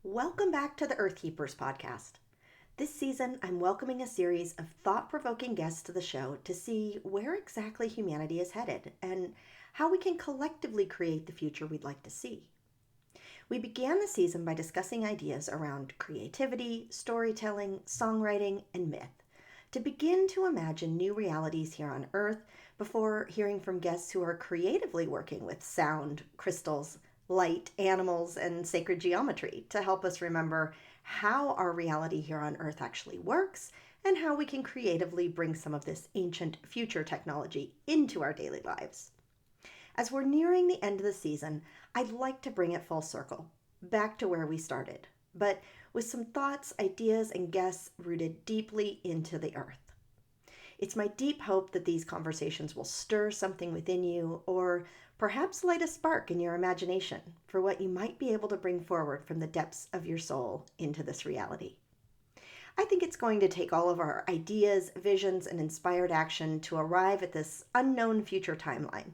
Welcome back to the Earth Keepers podcast. This season, I'm welcoming a series of thought-provoking guests to the show to see where exactly humanity is headed and how we can collectively create the future we'd like to see. We began the season by discussing ideas around creativity, storytelling, songwriting, and myth to begin to imagine new realities here on Earth before hearing from guests who are creatively working with sound, crystals, light, animals, and sacred geometry to help us remember how our reality here on Earth actually works and how we can creatively bring some of this ancient future technology into our daily lives. As we're nearing the end of the season, I'd like to bring it full circle, back to where we started, but with some thoughts, ideas, and guests rooted deeply into the Earth. It's my deep hope that these conversations will stir something within you or perhaps light a spark in your imagination for what you might be able to bring forward from the depths of your soul into this reality. I think it's going to take all of our ideas, visions, and inspired action to arrive at this unknown future timeline.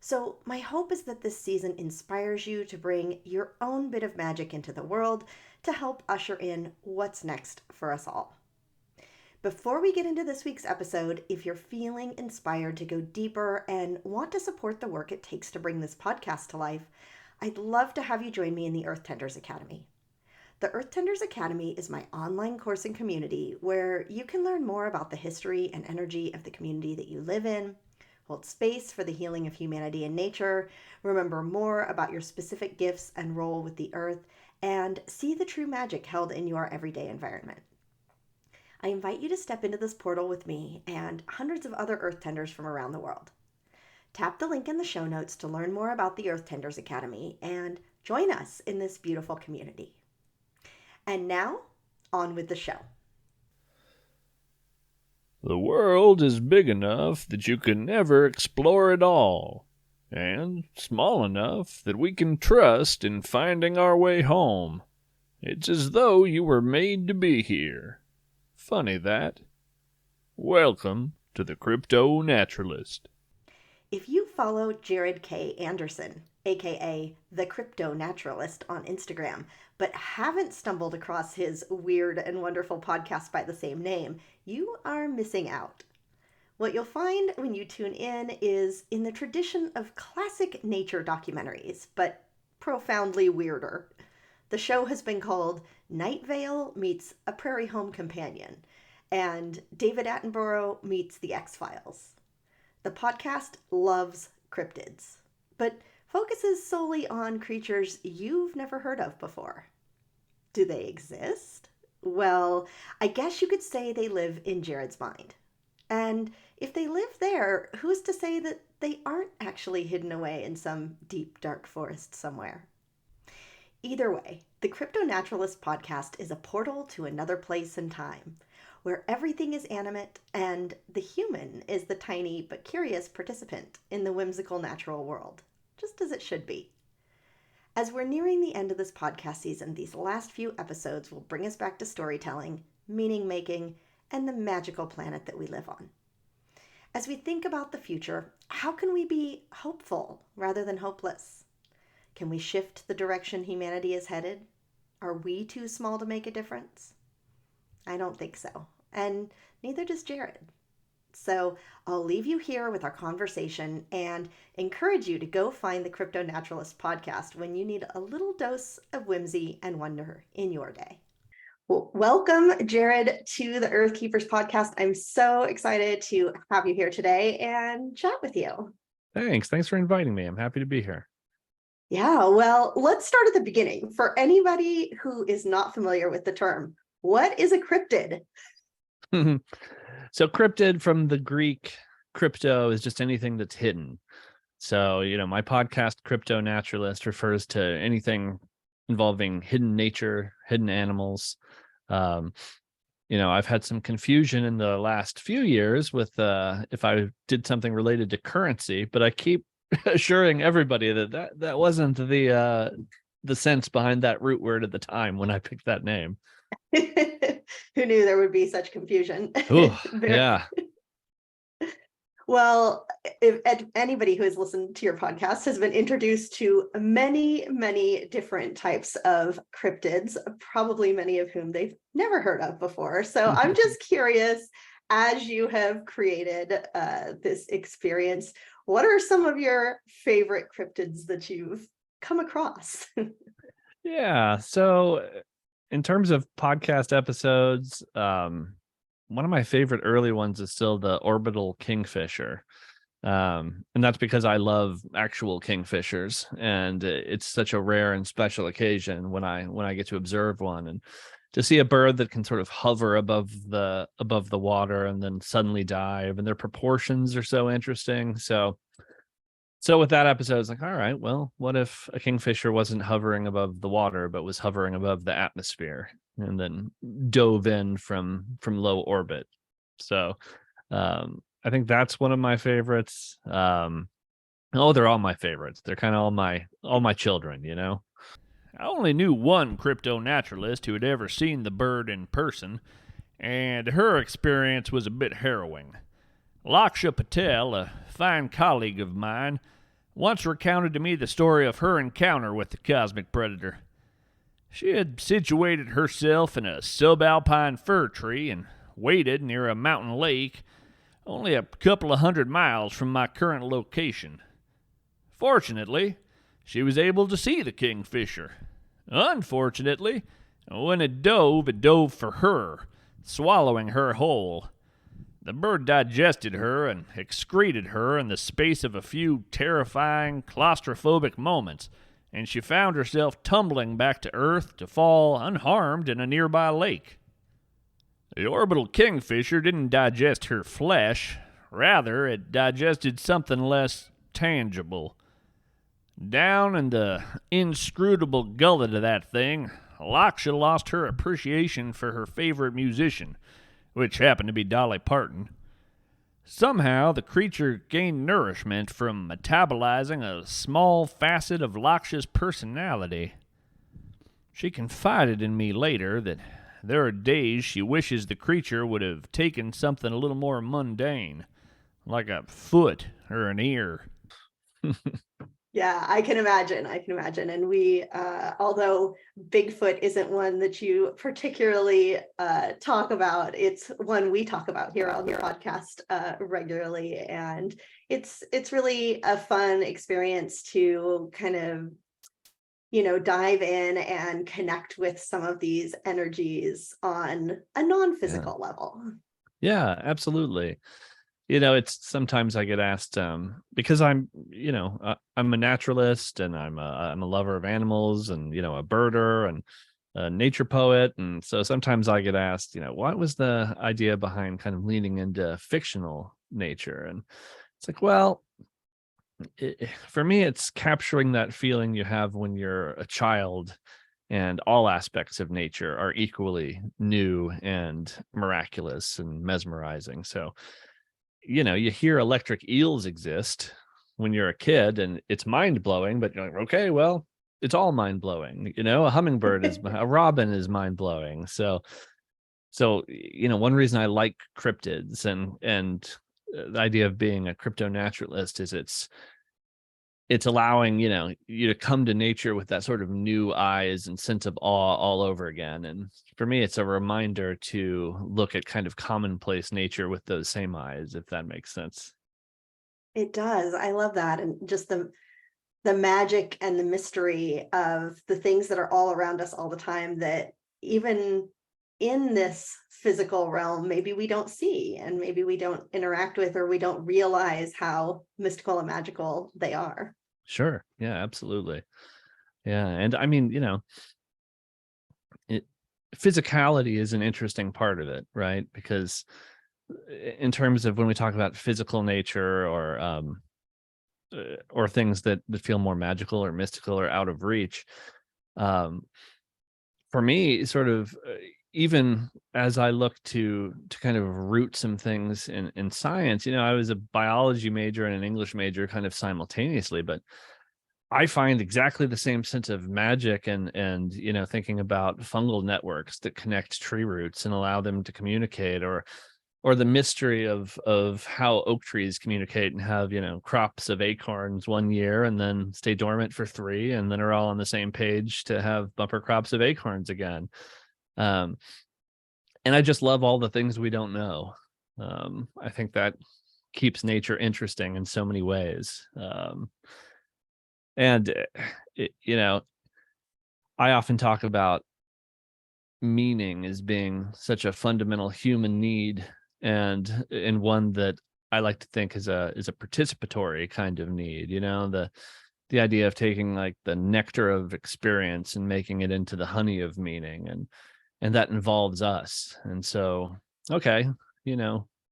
So my hope is that this season inspires you to bring your own bit of magic into the world to help usher in what's next for us all. Before we get into this week's episode, if you're feeling inspired to go deeper and want to support the work it takes to bring this podcast to life, I'd love to have you join me in the Earth Tenders Academy. The Earth Tenders Academy is my online course and community where you can learn more about the history and energy of the community that you live in, hold space for the healing of humanity and nature, remember more about your specific gifts and role with the earth, and see the true magic held in your everyday environment. I invite you to step into this portal with me and hundreds of other Earth Tenders from around the world. Tap the link in the show notes to learn more about the Earth Tenders Academy and join us in this beautiful community. And now, on with the show. The world is big enough that you can never explore it all, and small enough that we can trust in finding our way home. It's as though you were made to be here. Funny that. Welcome to the CryptoNaturalist. If you follow Jarod K. Anderson, aka the CryptoNaturalist on Instagram, but haven't stumbled across his weird and wonderful podcast by the same name, you are missing out. What you'll find when you tune in is in the tradition of classic nature documentaries, but profoundly weirder. The show has been called Night Vale Meets a Prairie Home Companion and David Attenborough Meets the X-Files. The podcast loves cryptids, but focuses solely on creatures you've never heard of before. Do they exist? Well, I guess you could say they live in Jarod's mind. And if they live there, who's to say that they aren't actually hidden away in some deep, dark forest somewhere? Either way, the CryptoNaturalist Podcast is a portal to another place and time, where everything is animate and the human is the tiny but curious participant in the whimsical natural world, just as it should be. As we're nearing the end of this podcast season, these last few episodes will bring us back to storytelling, meaning-making, and the magical planet that we live on. As we think about the future, how can we be hopeful rather than hopeless? Can we shift the direction humanity is headed? Are we too small to make a difference? I don't think so, and neither does Jarod. So I'll leave you here with our conversation and encourage you to go find the CryptoNaturalist Podcast when you need a little dose of whimsy and wonder in your day. Well, welcome, Jarod, to the Earth Keepers Podcast. I'm so excited to have you here today and chat with you. Thanks for inviting me. I'm happy to be here. Yeah, well, let's start at the beginning. For anybody who is not familiar with the term, what is a cryptid? So cryptid, from the Greek, crypto is just anything that's hidden. So, my podcast, CryptoNaturalist, refers to anything involving hidden nature, hidden animals. I've had some confusion in the last few years with if I did something related to currency, but I keep assuring everybody that wasn't the sense behind that root word at the time when I picked that name. Who knew there would be such confusion? Ooh, yeah. Well, if anybody who has listened to your podcast has been introduced to many, many different types of cryptids, probably many of whom they've never heard of before. So I'm just curious, as you have created this experience, what are some of your favorite cryptids that you've come across? Yeah. So in terms of podcast episodes, one of my favorite early ones is still the orbital kingfisher. And that's because I love actual kingfishers, and it's such a rare and special occasion when I get to observe one, and to see a bird that can sort of hover above the water and then suddenly dive, and their proportions are so interesting. So with that episode, it's like, all right, well, what if a kingfisher wasn't hovering above the water, but was hovering above the atmosphere and then dove in from low orbit? So I think that's one of my favorites. They're all my favorites. They're kind of all my children, you know? I only knew one cryptonaturalist who had ever seen the bird in person, and her experience was a bit harrowing. Laksha Patel, a fine colleague of mine, once recounted to me the story of her encounter with the cosmic predator. She had situated herself in a subalpine fir tree and waited near a mountain lake only a couple of 100 miles from my current location. Fortunately, she was able to see the kingfisher. Unfortunately, when it dove for her, swallowing her whole. The bird digested her and excreted her in the space of a few terrifying, claustrophobic moments, and she found herself tumbling back to Earth to fall unharmed in a nearby lake. The orbital kingfisher didn't digest her flesh. Rather, it digested something less tangible. Down in the inscrutable gullet of that thing, Laksha lost her appreciation for her favorite musician, which happened to be Dolly Parton. Somehow, the creature gained nourishment from metabolizing a small facet of Laksha's personality. She confided in me later that there are days she wishes the creature would have taken something a little more mundane, like a foot or an ear. Yeah, I can imagine. And we, although Bigfoot isn't one that you particularly talk about, it's one we talk about here on your podcast regularly. And it's really a fun experience to kind of, dive in and connect with some of these energies on a non-physical level. Yeah, absolutely. It's sometimes I get asked, because I'm a naturalist, and I'm a lover of animals, and, a birder and a nature poet. And so sometimes I get asked, what was the idea behind kind of leaning into fictional nature? And it's like, well, for me, it's capturing that feeling you have when you're a child and all aspects of nature are equally new and miraculous and mesmerizing. So, you hear electric eels exist when you're a kid, and it's mind-blowing, but you're like, okay, well, it's all mind-blowing. A hummingbird a robin is mind-blowing. So one reason I like cryptids and the idea of being a cryptonaturalist is it's allowing you to come to nature with that sort of new eyes and sense of awe all over again. And for me, it's a reminder to look at kind of commonplace nature with those same eyes, if that makes sense. It does. I love that. And just the magic and the mystery of the things that are all around us all the time, that even in this physical realm, maybe we don't see, and maybe we don't interact with, or we don't realize how mystical and magical they are. Sure. Yeah, absolutely. Yeah. And I mean, physicality is an interesting part of it, right? Because in terms of when we talk about physical nature or things that feel more magical or mystical or out of reach, for me, sort of, even as I look to kind of root some things in science, I was a biology major and an English major kind of simultaneously, but I find exactly the same sense of magic and thinking about fungal networks that connect tree roots and allow them to communicate, or or the mystery of how oak trees communicate and have, crops of acorns one year and then stay dormant for 3 and then are all on the same page to have bumper crops of acorns again. And I just love all the things we don't know. I think that keeps nature interesting in so many ways. And I often talk about meaning as being such a fundamental human need, and one that I like to think is a participatory kind of need. The idea of taking like the nectar of experience and making it into the honey of meaning, and that involves us. And so, okay,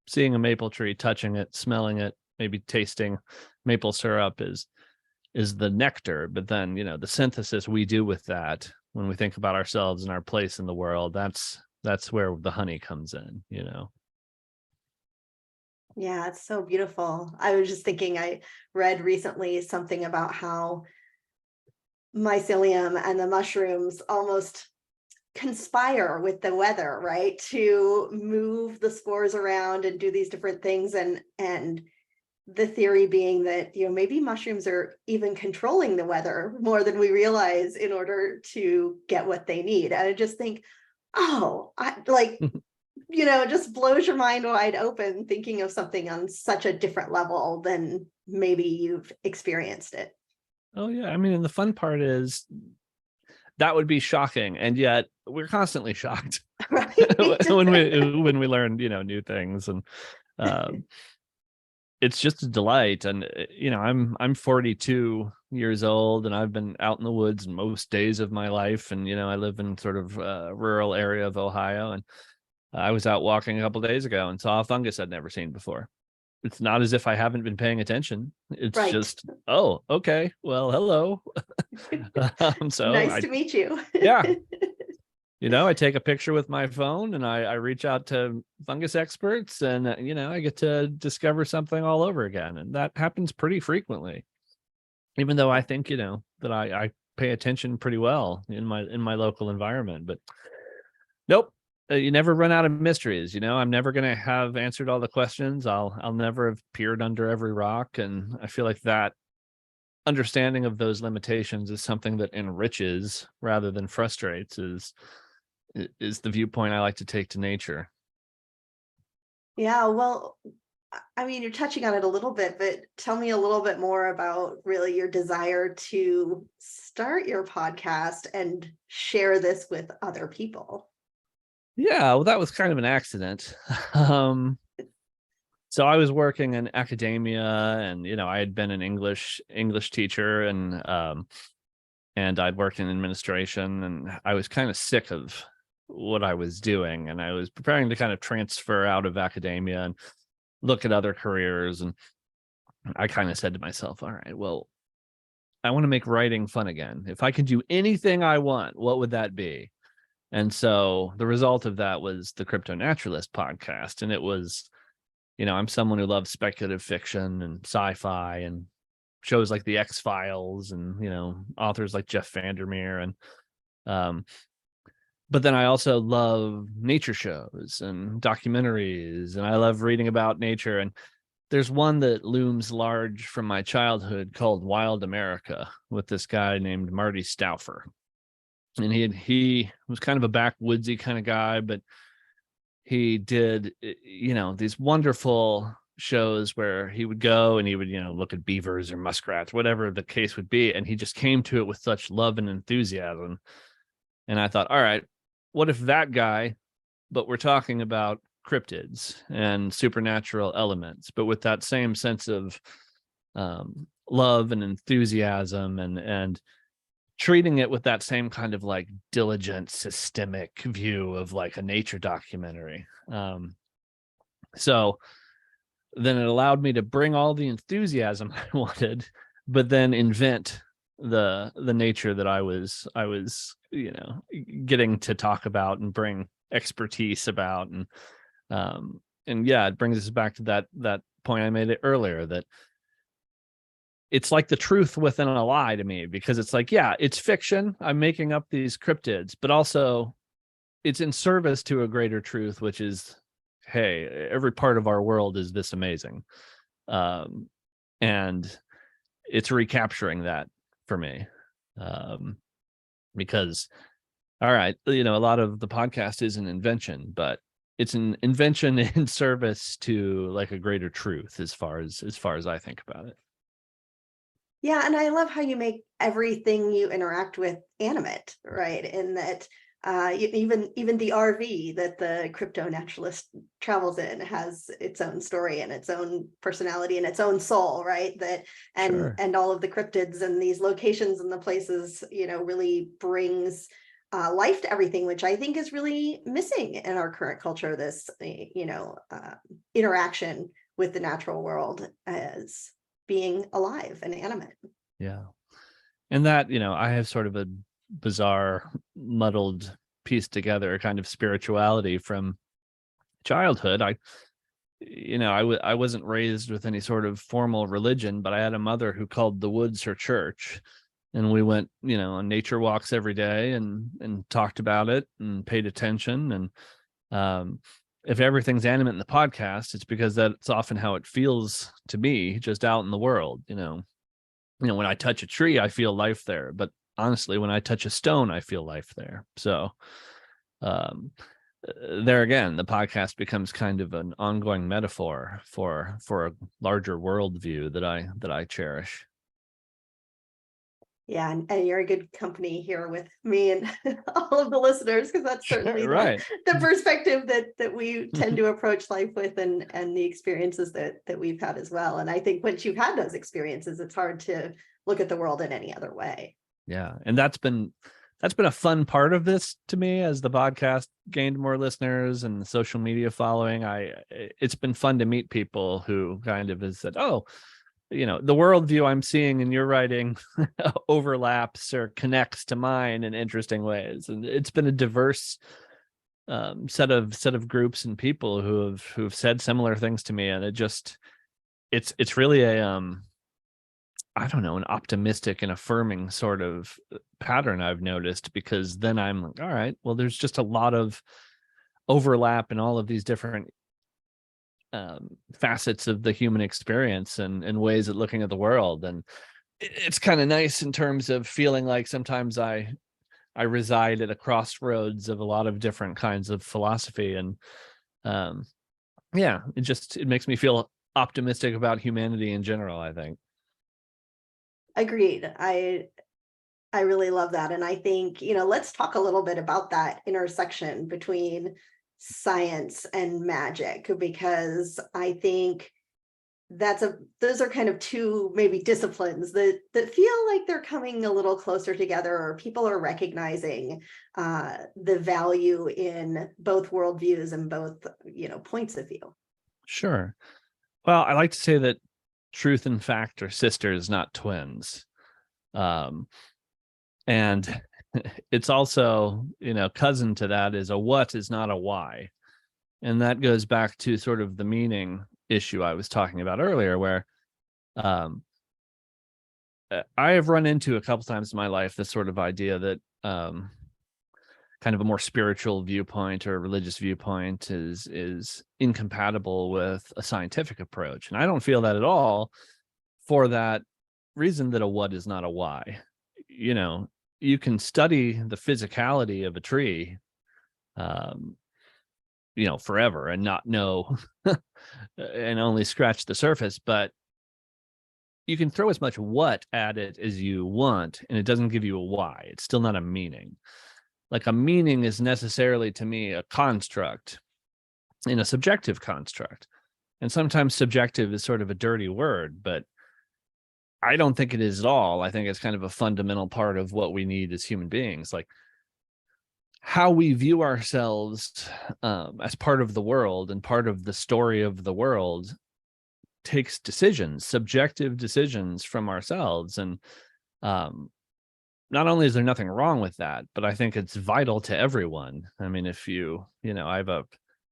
seeing a maple tree, touching it, smelling it, maybe tasting maple syrup is the nectar, but then the synthesis we do with that when we think about ourselves and our place in the world, that's where the honey comes in. Yeah, it's so beautiful. I was just thinking, I read recently something about how mycelium and the mushrooms almost conspire with the weather, right? To move the spores around and do these different things. And the theory being that, maybe mushrooms are even controlling the weather more than we realize in order to get what they need. And I just think, it just blows your mind wide open thinking of something on such a different level than maybe you've experienced it. Oh yeah. I mean, and the fun part is that would be shocking. And yet we're constantly shocked Right. when we learn, new things. And it's just a delight. And I'm 42 years old, and I've been out in the woods most days of my life. And I live in sort of a rural area of Ohio, and I was out walking a couple of days ago and saw a fungus I'd never seen before. It's not as if I haven't been paying attention. It's right. just, oh, okay, well, hello. So nice to meet you. Yeah. I take a picture with my phone, and I reach out to fungus experts, and I get to discover something all over again. And that happens pretty frequently, even though I think that I pay attention pretty well in my local environment. But nope, you never run out of mysteries. I'm never going to have answered all the questions. I'll never have peered under every rock. And I feel like that understanding of those limitations is something that enriches rather than frustrates, is the viewpoint I like to take to nature. Yeah, well, I mean, you're touching on it a little bit, but tell me a little bit more about really your desire to start your podcast and share this with other people. Yeah, well, that was kind of an accident. So I was working in academia, and I had been an English teacher, and I'd worked in administration, and I was kind of sick of what I was doing, and I was preparing to kind of transfer out of academia and look at other careers. And I kind of said to myself, all right, well, I want to make writing fun again. If I could do anything I want, what would that be? And so the result of that was the CryptoNaturalist podcast. And it was, I'm someone who loves speculative fiction and sci-fi and shows like the X-Files and, authors like Jeff Vandermeer. And, but then I also love nature shows and documentaries, and I love reading about nature. And there's one that looms large from my childhood called Wild America, with this guy named Marty Stauffer. And he was kind of a backwoodsy kind of guy, but he did, these wonderful shows where he would go and he would, look at beavers or muskrats, whatever the case would be. And he just came to it with such love and enthusiasm. And I thought, all right, what if that guy, but we're talking about cryptids and supernatural elements, but with that same sense of love and enthusiasm, and treating it with that same kind of like diligent, systemic view of like a nature documentary. So then it allowed me to bring all the enthusiasm I wanted, but then invent the nature that I was getting to talk about and bring expertise about. And yeah, it brings us back to that point I made it earlier, that it's like the truth within a lie to me, because it's like, yeah, it's fiction, I'm making up these cryptids, but also it's in service to a greater truth, which is hey, every part of our world is this amazing. And it's recapturing that for me. Because, all right, a lot of the podcast is an invention, but it's an invention in service to like a greater truth as far as I think about it. Yeah, and I love how you make everything you interact with animate, right? In that even the RV that the CryptoNaturalist travels in has its own story and its own personality and its own soul, right? That Sure. and all of the cryptids and these locations and the places, really brings life to everything, which I think is really missing in our current culture. This interaction with the natural world as being alive and animate. Yeah. And that, I have sort of a bizarre, muddled, pieced together kind of spirituality from childhood. I wasn't raised with any sort of formal religion, but I had a mother who called the woods her church. And we went, on nature walks every day and talked about it and paid attention. And if everything's animate in the podcast, it's because that's often how it feels to me just out in the world. When I touch a tree, I feel life there. But honestly, when I touch a stone, I feel life there. So there again, the podcast becomes kind of an ongoing metaphor for a larger worldview that I cherish. Yeah, and you're a good company here with me and all of the listeners, because that's certainly Right. the perspective that we tend to approach life with, and the experiences that we've had as well. And I think once you've had those experiences, it's hard to look at the world in any other way. Yeah, and that's been a fun part of this to me as the podcast gained more listeners and the social media following. It's been fun to meet people who kind of has said, oh, the worldview I'm seeing in your writing overlaps or connects to mine in interesting ways. And it's been a diverse set of groups and people who've said similar things to me. And it's really a I don't know, an optimistic and affirming sort of pattern I've noticed, because then I'm like, all right, well, there's just a lot of overlap in all of these different facets of the human experience and ways of looking at the world. And it's kind of nice in terms of feeling like sometimes I reside at a crossroads of a lot of different kinds of philosophy. And it makes me feel optimistic about humanity in general, I think. Agreed. I really love that. And I think, let's talk a little bit about that intersection between science and magic, because I think those are kind of two maybe disciplines that feel like they're coming a little closer together, or people are recognizing the value in both worldviews and both, points of view. Sure. Well, I like to say that truth and fact are sisters, not twins. And it's also, cousin to that is a what is not a why. And that goes back to sort of the meaning issue I was talking about earlier, where I have run into a couple times in my life this sort of idea that kind of a more spiritual viewpoint or religious viewpoint is incompatible with a scientific approach. And I don't feel that at all, for that reason that a what is not a why. You can study the physicality of a tree forever and not know and only scratch the surface, but you can throw as much what at it as you want and it doesn't give you a why. It's still not a meaning. Like a meaning is necessarily, to me, a construct, in a subjective construct. And sometimes subjective is sort of a dirty word, but I don't think it is at all. I think it's kind of a fundamental part of what we need as human beings. Like how we view ourselves as part of the world and part of the story of the world takes decisions, subjective decisions from ourselves. And not only is there nothing wrong with that, but I think it's vital to everyone. I mean, if I have a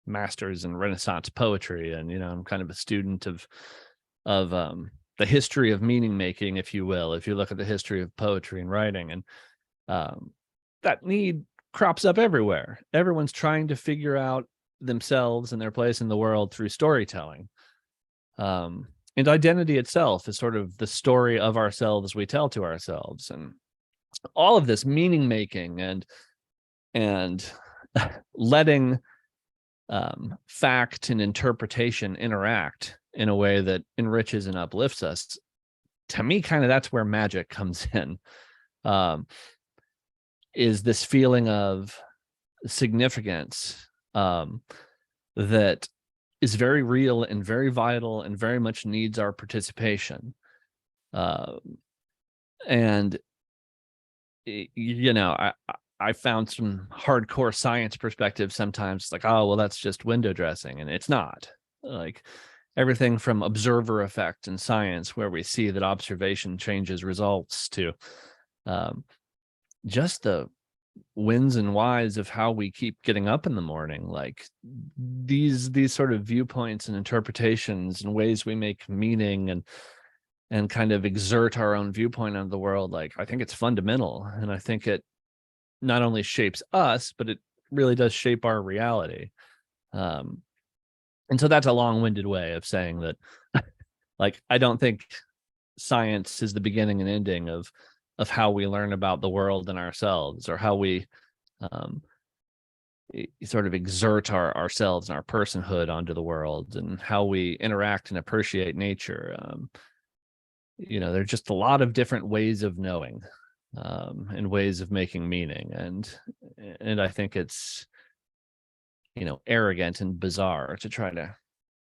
master's in Renaissance poetry, and, I'm kind of a student of the history of meaning making, if you will, if you look at the history of poetry and writing. And that need crops up everywhere. Everyone's trying to figure out themselves and their place in the world through storytelling. And identity itself is sort of the story of ourselves we tell to ourselves, and all of this meaning making and letting fact and interpretation interact in a way that enriches and uplifts us. To me, kind of that's where magic comes in, is this feeling of significance that is very real and very vital and very much needs our participation. And I found some hardcore science perspectives sometimes, like, oh, well, that's just window dressing. And it's not. Like, everything from observer effect in science, where we see that observation changes results, to just the wins and whys of how we keep getting up in the morning. Like, these sort of viewpoints and interpretations and ways we make meaning and kind of exert our own viewpoint on the world. Like, I think it's fundamental, and I think it not only shapes us, but it really does shape our reality. And so that's a long-winded way of saying that, like, I don't think science is the beginning and ending of how we learn about the world and ourselves, or how we sort of exert ourselves and our personhood onto the world, and how we interact and appreciate nature. There's just a lot of different ways of knowing, and ways of making meaning, and I think it's arrogant and bizarre to try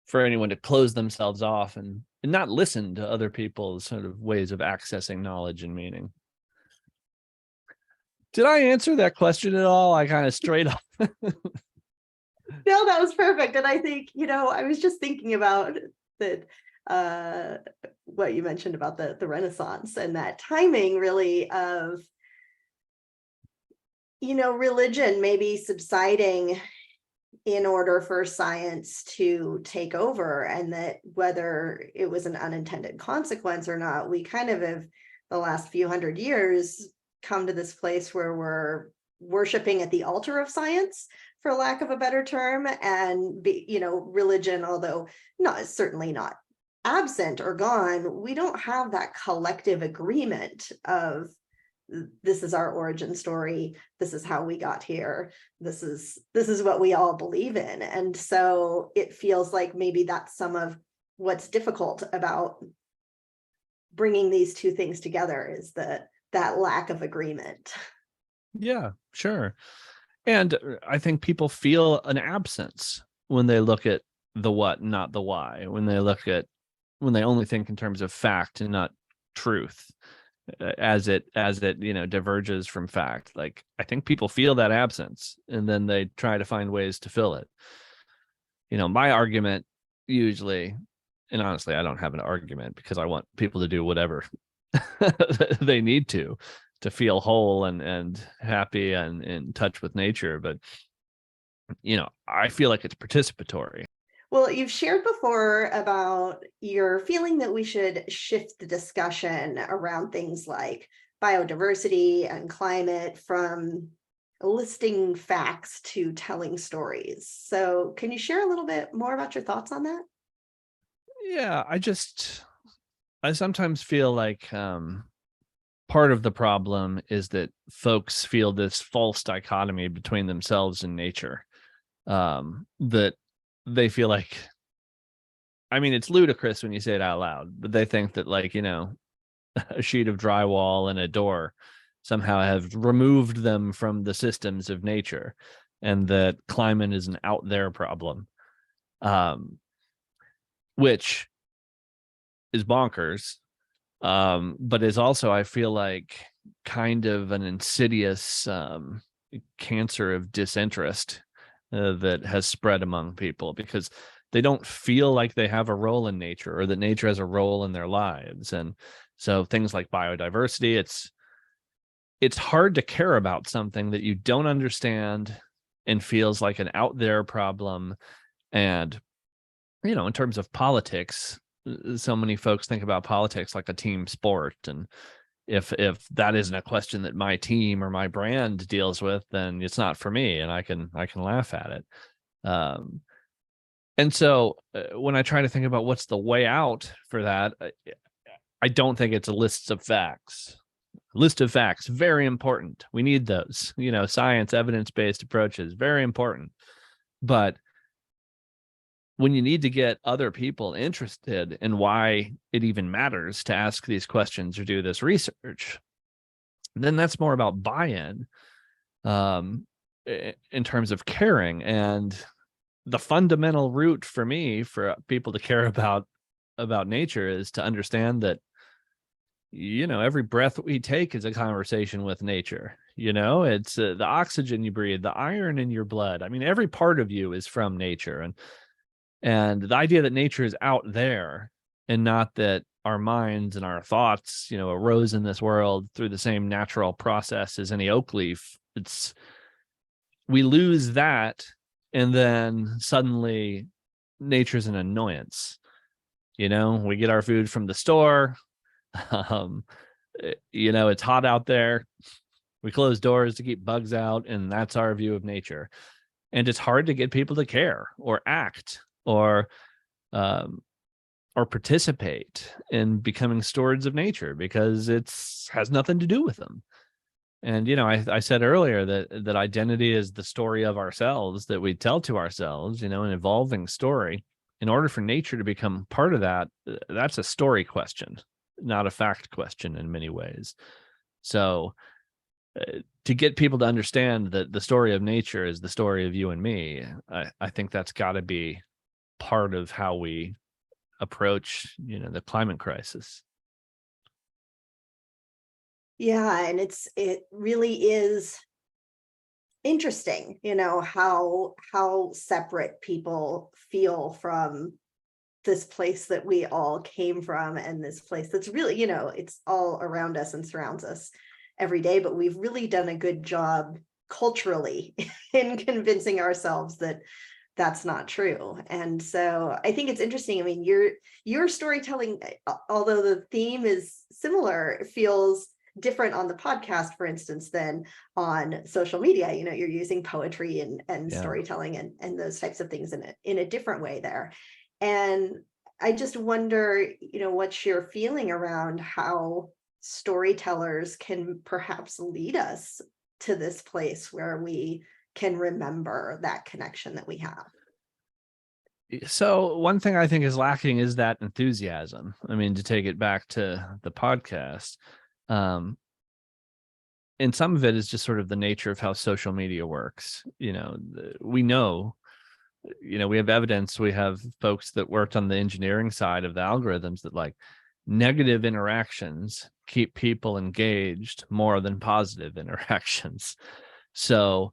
for anyone to close themselves off and not listen to other people's sort of ways of accessing knowledge and meaning. Did I answer that question at all? I kind of straight up. No, that was perfect. And I think, I was just thinking about that, what you mentioned about the Renaissance and that timing, really, of, religion maybe subsiding in order for science to take over, and that whether it was an unintended consequence or not, we kind of have, the last few hundred years, come to this place where we're worshiping at the altar of science, for lack of a better term, and religion, although certainly not absent or gone, we don't have that collective agreement of, this is our origin story, this is how we got here, this is what we all believe in. And so it feels like maybe that's some of what's difficult about bringing these two things together, is that lack of agreement. Yeah, sure. And I think people feel an absence when they look at the what, not the why, when they only think in terms of fact and not truth, as it diverges from fact. Like, I think people feel that absence, and then they try to find ways to fill it. My argument usually, and honestly, I don't have an argument, because I want people to do whatever they need to feel whole and happy and in touch with nature. But I feel like it's participatory. Well, you've shared before about your feeling that we should shift the discussion around things like biodiversity and climate, from listing facts to telling stories. So can you share a little bit more about your thoughts on that? Yeah, I sometimes feel like part of the problem is that folks feel this false dichotomy between themselves and nature, that they feel like, I mean, it's ludicrous when you say it out loud, but they think that, like, a sheet of drywall and a door somehow have removed them from the systems of nature, and that climate is an out there problem, which is bonkers, but is also, I feel like, kind of an insidious cancer of disinterest that has spread among people, because they don't feel like they have a role in nature, or that nature has a role in their lives. And so things like biodiversity, it's hard to care about something that you don't understand and feels like an out there problem. And in terms of politics, so many folks think about politics like a team sport, and if that isn't a question that my team or my brand deals with, then it's not for me, and I can laugh at it. And so when I try to think about what's the way out for that, I don't think it's a list of facts. List of facts, very important. We need those, science, evidence-based approaches, very important. But when you need to get other people interested in why it even matters to ask these questions or do this research, then that's more about buy-in in terms of caring. And the fundamental root for me for people to care about nature is to understand that every breath we take is a conversation with nature. It's the oxygen you breathe, the iron in your blood. I mean, every part of you is from nature. And the idea that nature is out there and not that our minds and our thoughts, arose in this world through the same natural process as any oak leaf, we lose that. And then suddenly nature's an annoyance. We get our food from the store. It's hot out there. We close doors to keep bugs out, and that's our view of nature. And it's hard to get people to care or act or participate in becoming stewards of nature because has nothing to do with them. And I said earlier that identity is the story of ourselves that we tell to ourselves, an evolving story. In order for nature to become part of that, that's a story question, not a fact question in many ways. So to get people to understand that the story of nature is the story of you and me, I think that's got to be part of how we approach, the climate crisis. Yeah, and it really is interesting, how separate people feel from this place that we all came from, and this place that's really, it's all around us and surrounds us every day. But we've really done a good job culturally in convincing ourselves that that's not true. And so I think it's interesting. I mean, your storytelling, although the theme is similar, feels different on the podcast, for instance, than on social media. You're using poetry and storytelling and those types of things in a different way there. And I just wonder, what's your feeling around how storytellers can perhaps lead us to this place where we can remember that connection that we have? So one thing I think is lacking is that enthusiasm. I mean, to take it back to the podcast, and some of it is just sort of the nature of how social media works. We know, we have evidence, we have folks that worked on the engineering side of the algorithms that like negative interactions keep people engaged more than positive interactions. So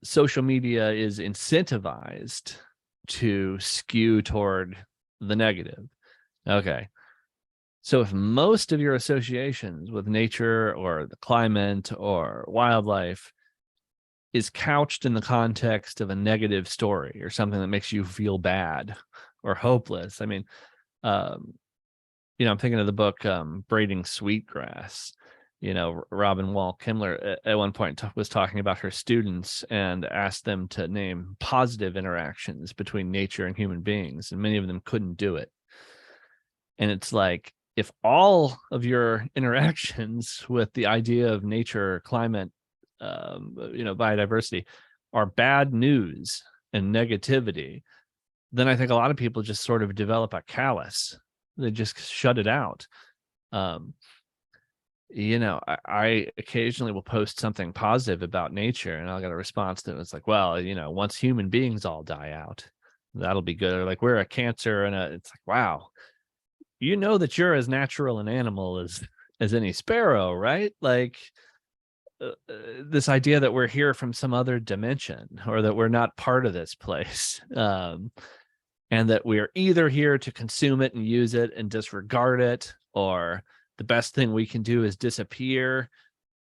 social media is incentivized to skew toward the negative. Okay. So if most of your associations with nature or the climate or wildlife is couched in the context of a negative story or something that makes you feel bad or hopeless, I mean, I'm thinking of the book Braiding Sweetgrass. Robin Wall Kimmerer at one point was talking about her students and asked them to name positive interactions between nature and human beings, and many of them couldn't do it. And it's like, if all of your interactions with the idea of nature, climate, biodiversity are bad news and negativity, then I think a lot of people just sort of develop a callus. They just shut it out. I occasionally will post something positive about nature and I'll get a response to it. It's like, well, once human beings all die out, that'll be good. Or like, we're a cancer. And it's like, wow, that you're as natural an animal as any sparrow, right? Like this idea that we're here from some other dimension or that we're not part of this place. And that we're either here to consume it and use it and disregard it, or the best thing we can do is disappear.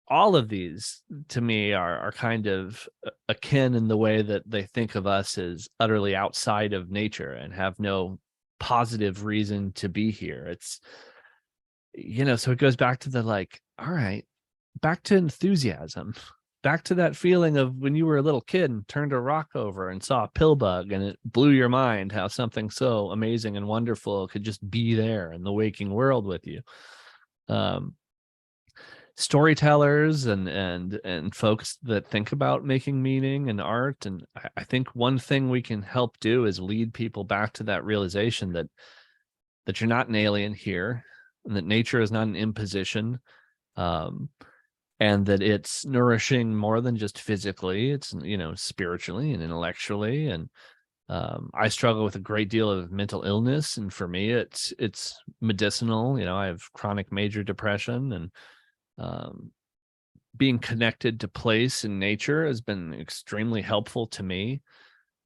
All of these, to me, are kind of akin in the way that they think of us as utterly outside of nature and have no positive reason to be here. It's, so it goes back to the like, all right, back to enthusiasm. back to that feeling of when you were a little kid and turned a rock over and saw a pill bug, and it blew your mind how something so amazing and wonderful could just be there in the waking world with you. Storytellers and folks that think about making meaning and art, and I think one thing we can help do is lead people back to that realization that you're not an alien here, and that nature is not an imposition, and that it's nourishing more than just physically. It's, spiritually and intellectually. And I struggle with a great deal of mental illness, and for me it's medicinal. I have chronic major depression, and being connected to place and nature has been extremely helpful to me,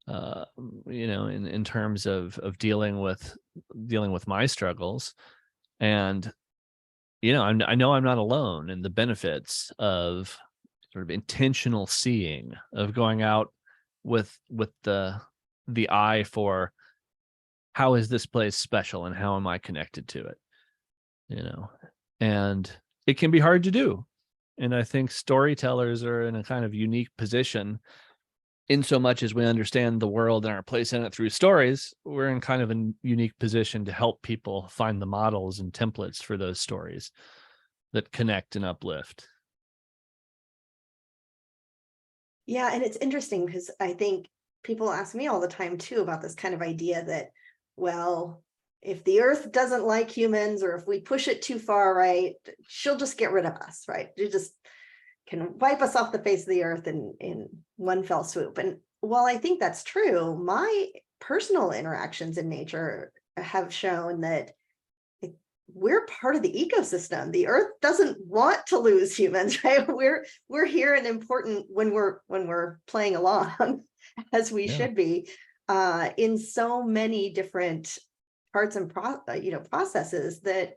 in terms of dealing with my struggles. And I know I'm not alone in the benefits of sort of intentional seeing, of going out with the eye for how is this place special and how am I connected to it, and it can be hard to do. And I think storytellers are in a kind of unique position, in so much as we understand the world and our place in it through stories. We're in kind of a unique position to help people find the models and templates for those stories that connect and uplift. Yeah, and it's interesting because I think people ask me all the time too about this kind of idea that, well, if the earth doesn't like humans, or if we push it too far, right, she'll just get rid of us, right? You just can wipe us off the face of the earth in one fell swoop. And while I think that's true, my personal interactions in nature have shown that we're part of the ecosystem. The earth doesn't want to lose humans, right? We're here and important when we're playing along as we should be, in so many different parts and processes, that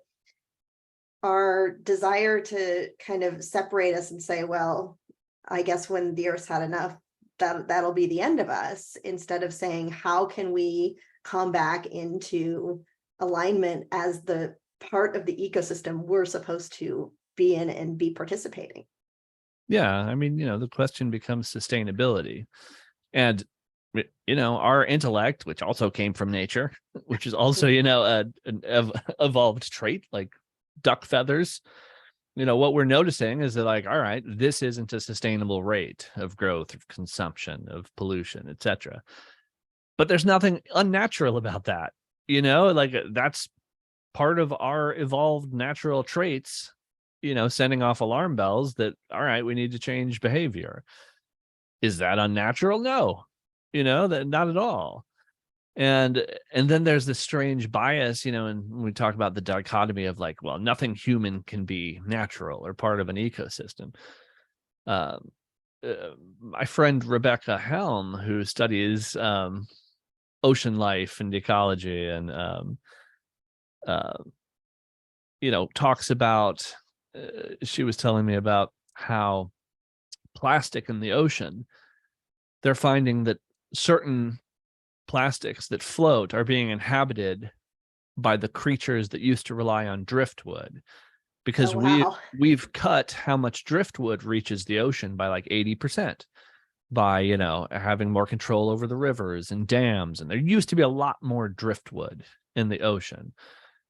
our desire to kind of separate us and say, well, I guess when the earth's had enough, that'll be the end of us, instead of saying, how can we come back into alignment as the part of the ecosystem we're supposed to be in and be participating. Yeah, I mean, the question becomes sustainability. And our intellect, which also came from nature, which is also, an evolved trait, like duck feathers. What we're noticing is that, like, all right, this isn't a sustainable rate of growth, of consumption, of pollution, etc. But there's nothing unnatural about that. Like, that's part of our evolved natural traits, sending off alarm bells that, all right, we need to change behavior. Is that unnatural? No. That not at all. And then there's this strange bias, and we talk about the dichotomy of, like, well, nothing human can be natural or part of an ecosystem. My friend Rebecca Helm, who studies ocean life and ecology, and talks about, she was telling me about how plastic in the ocean, they're finding that certain plastics that float are being inhabited by the creatures that used to rely on driftwood, because we've cut how much driftwood reaches the ocean by like 80%, by having more control over the rivers and dams. And there used to be a lot more driftwood in the ocean.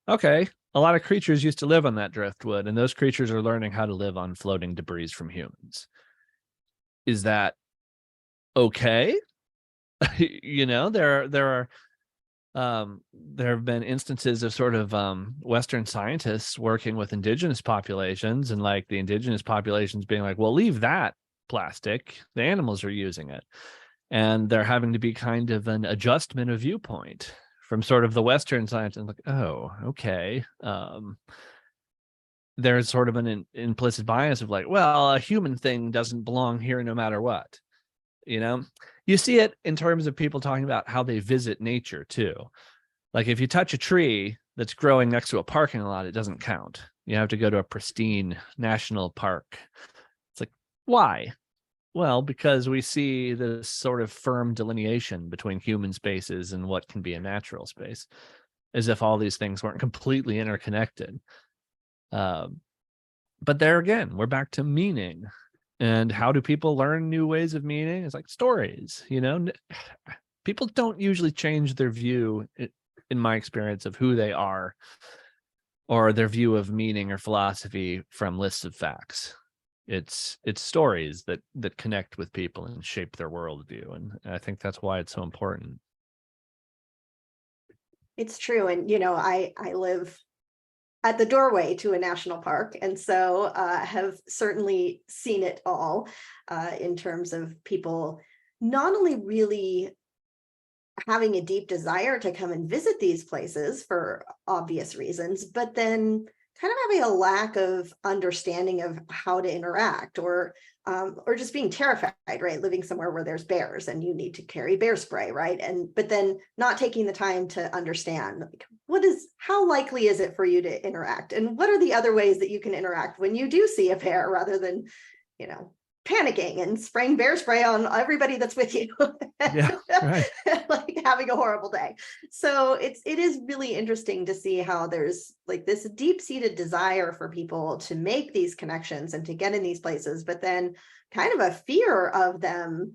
Okay, a lot of creatures used to live on that driftwood, and those creatures are learning how to live on floating debris from humans. Is that okay? There have been instances of sort of Western scientists working with indigenous populations, and like the indigenous populations being like, well, leave that plastic, the animals are using it. And they're having to be kind of an adjustment of viewpoint from sort of the Western science, and like, oh, okay. There's sort of an implicit bias of like, well, a human thing doesn't belong here no matter what. You see it in terms of people talking about how they visit nature too. Like, if you touch a tree that's growing next to a parking lot, it doesn't count. You have to go to a pristine national park. It's like, why? Well, because we see this sort of firm delineation between human spaces and what can be a natural space, as if all these things weren't completely interconnected. But there again, we're back to meaning. And how do people learn new ways of meaning? It's like stories, people don't usually change their view, in my experience, of who they are or their view of meaning or philosophy from lists of facts. It's stories that connect with people and shape their worldview. And I think that's why it's so important. It's true. And, I live at the doorway to a national park. And so have certainly seen it all in terms of people not only really having a deep desire to come and visit these places for obvious reasons, but then kind of having a lack of understanding of how to interact, or just being terrified, right? Living somewhere where there's bears and you need to carry bear spray, right? But then not taking the time to understand, like, how likely is it for you to interact? And what are the other ways that you can interact when you do see a bear, rather than, panicking and spraying bear spray on everybody that's with you. Yeah, right. Like having a horrible day. So it is really interesting to see how there's like this deep-seated desire for people to make these connections and to get in these places, but then kind of a fear of them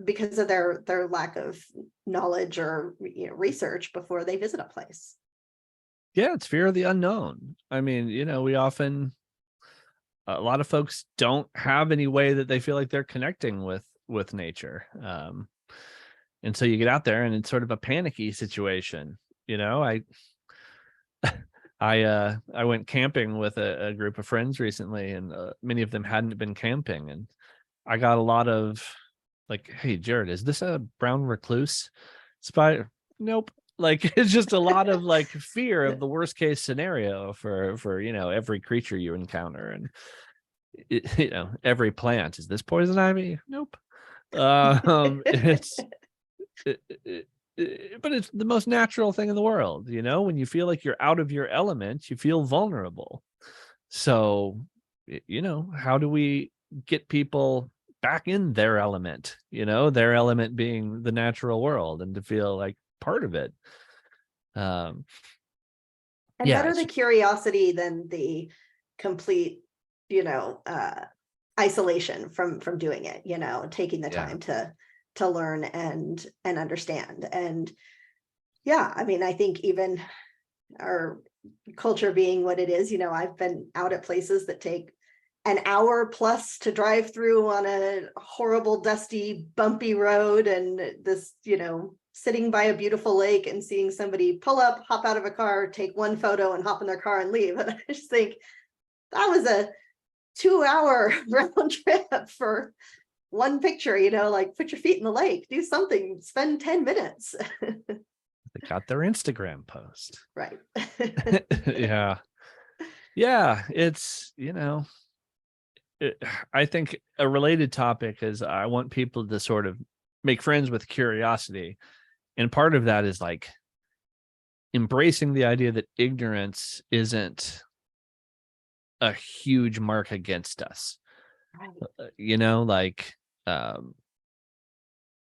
because of their lack of knowledge or research before they visit a place. Yeah, it's fear of the unknown. I mean, a lot of folks don't have any way that they feel like they're connecting with nature. And so you get out there and it's sort of a panicky situation. I went camping with a group of friends recently, and many of them hadn't been camping. And I got a lot of like, hey, Jarod, is this a brown recluse spider? Nope. Like, it's just a lot of like fear of the worst case scenario for every creature you encounter. And every plant, is this poison ivy? Nope. It's but it's the most natural thing in the world. When you feel like you're out of your element, you feel vulnerable. So how do we get people back in their element, their element being the natural world, and to feel like part of it? And better the curiosity than the complete isolation from doing it, taking the time to learn and understand. And I mean, I think even our culture being what it is, I've been out at places that take an hour plus to drive through on a horrible, dusty, bumpy road, and this, sitting by a beautiful lake and seeing somebody pull up, hop out of a car, take one photo and hop in their car and leave. And I just think that was a 2-hour round trip for one picture, like put your feet in the lake, do something, spend 10 minutes. They got their Instagram post. Right. Yeah. It's, I think a related topic is I want people to sort of make friends with curiosity. And part of that is like embracing the idea that ignorance isn't a huge mark against us. Right.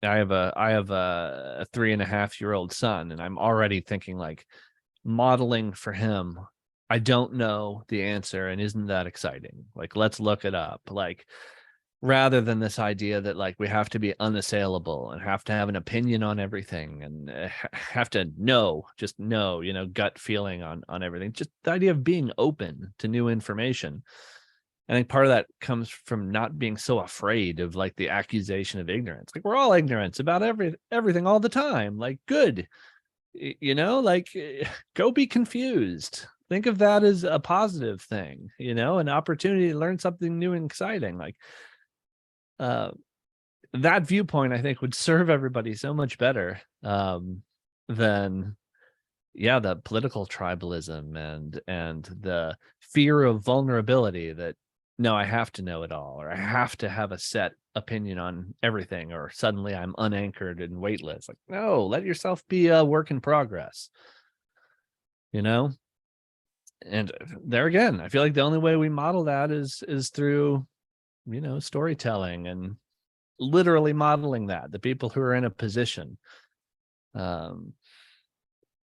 I have a 3.5-year-old son, and I'm already thinking like modeling for him. I don't know the answer, and isn't that exciting? Like, let's look it up. Like, rather than this idea that like we have to be unassailable and have to have an opinion on everything and have to just know, gut feeling on everything. Just the idea of being open to new information. I think part of that comes from not being so afraid of like the accusation of ignorance. Like, we're all ignorant about everything all the time. Like, good, like go be confused. Think of that as a positive thing, an opportunity to learn something new and exciting. Like, that viewpoint, I think, would serve everybody so much better than the political tribalism and the fear of vulnerability that, no, I have to know it all, or I have to have a set opinion on everything, or suddenly I'm unanchored and weightless. Like, no, let yourself be a work in progress, and there again, I feel like the only way we model that is through storytelling and literally modeling that, the people who are in a position. When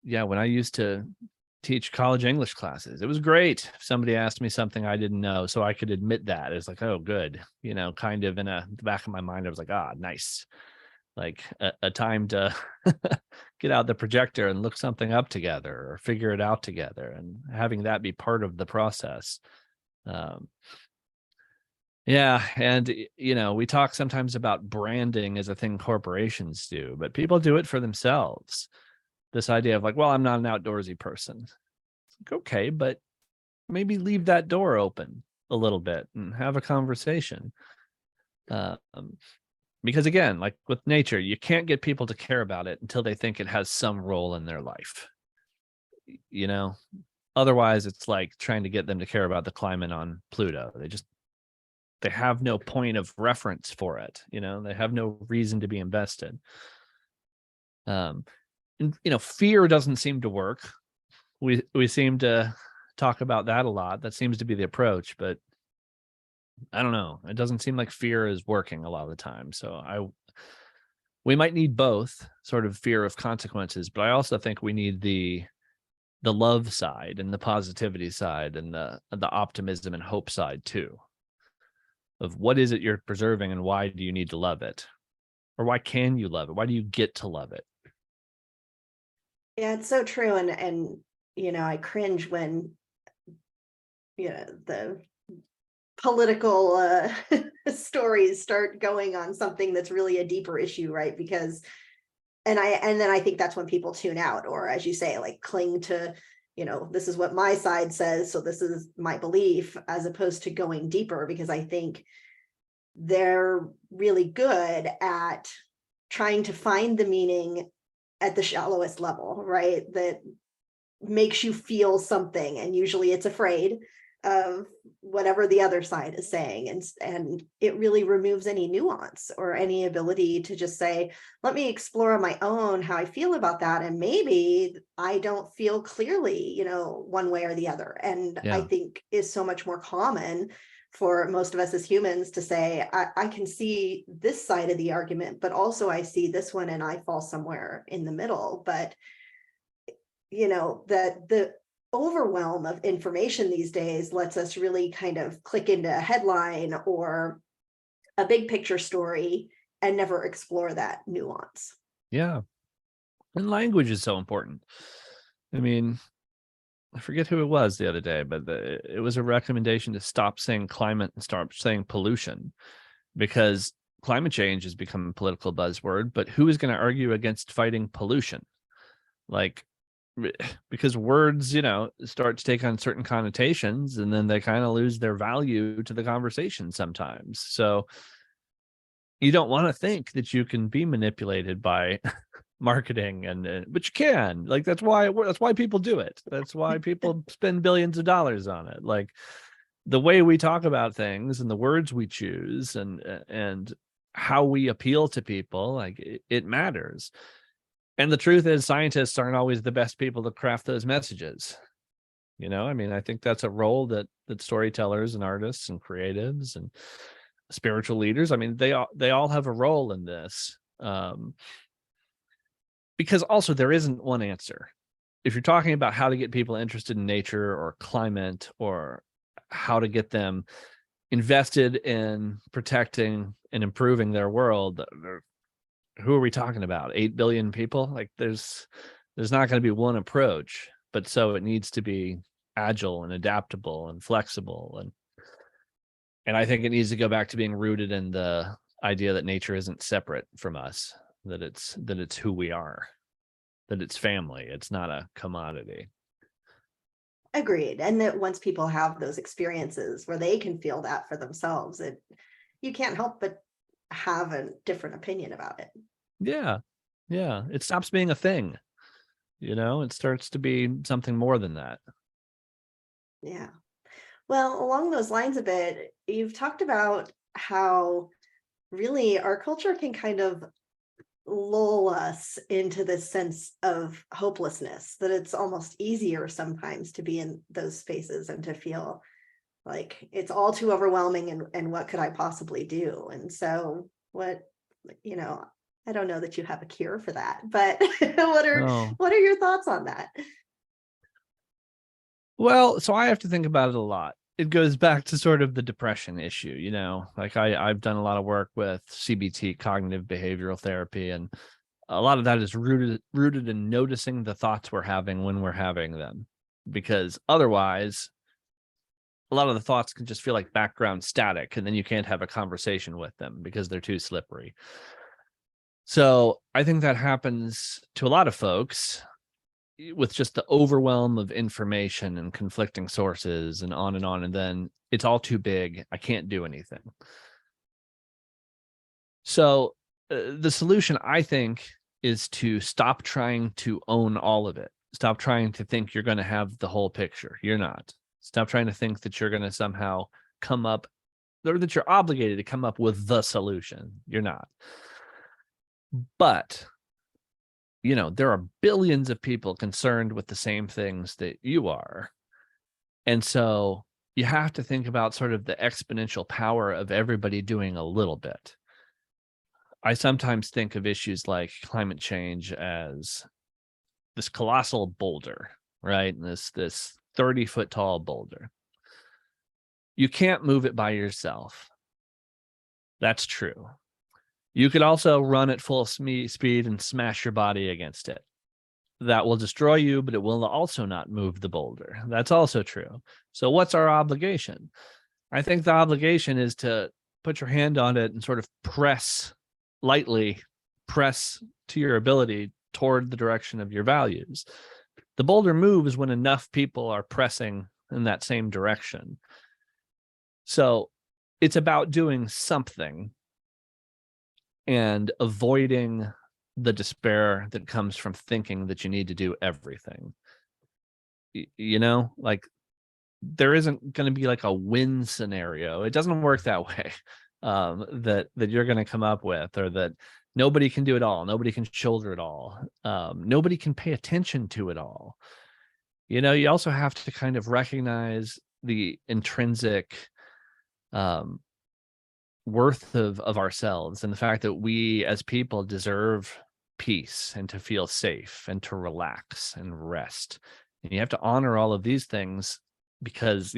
I used to teach college English classes. It was great. If somebody asked me something I didn't know, so I could admit that. It's like, oh, good. Kind of in the back of my mind, I was like, nice. Like a time to get out the projector and look something up together or figure it out together, and having that be part of the process. Yeah. And, we talk sometimes about branding as a thing corporations do, but people do it for themselves. This idea of like, well, I'm not an outdoorsy person. Like, okay, but maybe leave that door open a little bit and have a conversation. Because again, like with nature, you can't get people to care about it until they think it has some role in their life. Otherwise it's like trying to get them to care about the climate on Pluto. They have no point of reference for it. They have no reason to be invested. And, fear doesn't seem to work. We seem to talk about that a lot. That seems to be the approach, but I don't know. It doesn't seem like fear is working a lot of the time. So we might need both sort of fear of consequences, but I also think we need the love side and the positivity side and the optimism and hope side too. Of what is it you're preserving and why do you need to love it? Or why can you love it? Why do you get to love it? Yeah, it's so true. And I cringe when, the political stories start going on something that's really a deeper issue, right? Because, and then I think that's when people tune out, or as you say, like cling to, this is what my side says, so this is my belief, as opposed to going deeper, because I think they're really good at trying to find the meaning at the shallowest level, right? That makes you feel something, and usually it's afraid of whatever the other side is saying, and it really removes any nuance or any ability to just say, let me explore on my own how I feel about that, and maybe I don't feel clearly one way or the other. And I think is so much more common for most of us as humans to say, I can see this side of the argument, but also I see this one and I fall somewhere in the middle. But that the overwhelm of information these days lets us really kind of click into a headline or a big picture story and never explore that nuance. Yeah. And language is so important. I mean, I forget who it was the other day, but it was a recommendation to stop saying climate and start saying pollution, because climate change has become a political buzzword, but who is going to argue against fighting pollution? Like, because words, start to take on certain connotations, and then they kind of lose their value to the conversation sometimes. So you don't want to think that you can be manipulated by marketing, but you can. Like, that's why people do it. That's why people spend billions of dollars on it. Like, the way we talk about things and the words we choose and how we appeal to people, like it matters. And the truth is, scientists aren't always the best people to craft those messages. I think that's a role that storytellers and artists and creatives and spiritual leaders, they all have a role in this. Because also there isn't one answer. If you're talking about how to get people interested in nature or climate, or how to get them invested in protecting and improving their world, who are we talking about? 8 billion people? Like, there's not going to be one approach, but so it needs to be agile and adaptable and flexible. And I think it needs to go back to being rooted in the idea that nature isn't separate from us, that it's who we are, that it's family. It's not a commodity. Agreed. And that once people have those experiences where they can feel that for themselves, you can't help but have a different opinion about it. Yeah. It stops being a thing. It starts to be something more than that. Yeah. Well, along those lines a bit, you've talked about how really our culture can kind of lull us into this sense of hopelessness, that it's almost easier sometimes to be in those spaces and to feel like it's all too overwhelming, and what could I possibly do? And so I don't know that you have a cure for that, but what are your thoughts on that? Well, so I have to think about it a lot. It goes back to sort of the depression issue, like I've done a lot of work with CBT, cognitive behavioral therapy, and a lot of that is rooted in noticing the thoughts we're having when we're having them, because otherwise a lot of the thoughts can just feel like background static, and then you can't have a conversation with them because they're too slippery. So I think that happens to a lot of folks with just the overwhelm of information and conflicting sources and on, and then it's all too big. I can't do anything. So the solution, I think, is to stop trying to own all of it. Stop trying to think you're going to have the whole picture. You're not. Stop trying to think that you're going to somehow come up, or that you're obligated to come up with the solution. You're not. But, there are billions of people concerned with the same things that you are. And so you have to think about sort of the exponential power of everybody doing a little bit. I sometimes think of issues like climate change as this colossal boulder, right? This 30-foot tall boulder. You can't move it by yourself. That's true. You could also run at full speed and smash your body against it. That will destroy you, but it will also not move the boulder. That's also true. So what's our obligation? I think the obligation is to put your hand on it and sort of lightly press to your ability toward the direction of your values. The boulder moves when enough people are pressing in that same direction. So it's about doing something and avoiding the despair that comes from thinking that you need to do everything. Like there isn't going to be like a win scenario. It doesn't work that way. That you're going to come up with, or that nobody can do it all. Nobody can shoulder it all. Nobody can pay attention to it all. You also have to kind of recognize the intrinsic worth of ourselves, and the fact that we as people deserve peace and to feel safe and to relax and rest. And you have to honor all of these things because,